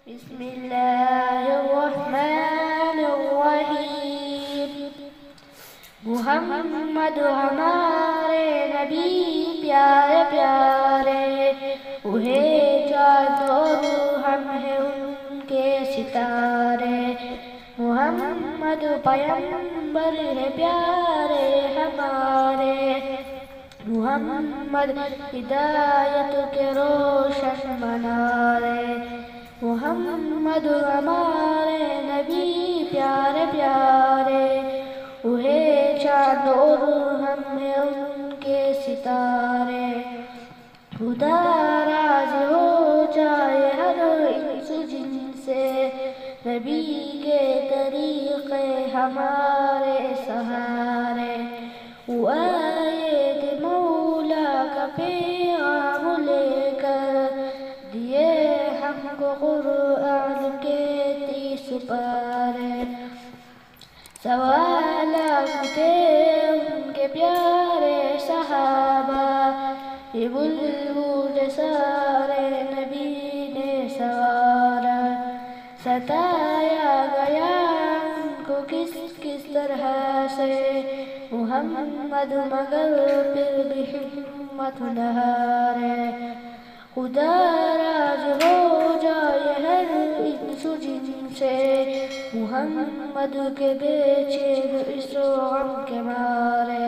بسم اللہ الرحمن الرحیم۔ محمد ہمارے نبی پیارے پیارے، وہی چاند اور ہم ہیں ان کے ستارے۔ محمد پیغمبر ہے پیارے ہمارے، محمد ہدایت کے روشن منارے۔ محمد ہمارے نبی پیارے پیارے، وہی چاند اور ہم ہیں ان کے ستارے۔ خدا راضی ہو جائے ہر انس جن سے، نبی کے طریقے ہمارے سہارے۔ وہ آئے تھے مولا کا پیغام لے کر، دیے ہم کو قرآن کے 30 پارے۔ سوالات تھے ان کے پیارے صحابہ، یہ بلبل سارے نبی نے سوارا۔ ستایا گیا ان کو کس کس طرح سے محمد، مگر پھر بھی ہمت نہ ہارے۔ خدا راضی ہو جائے ہر انس جن سے، محمد کے بے چین اس غم کے مارے۔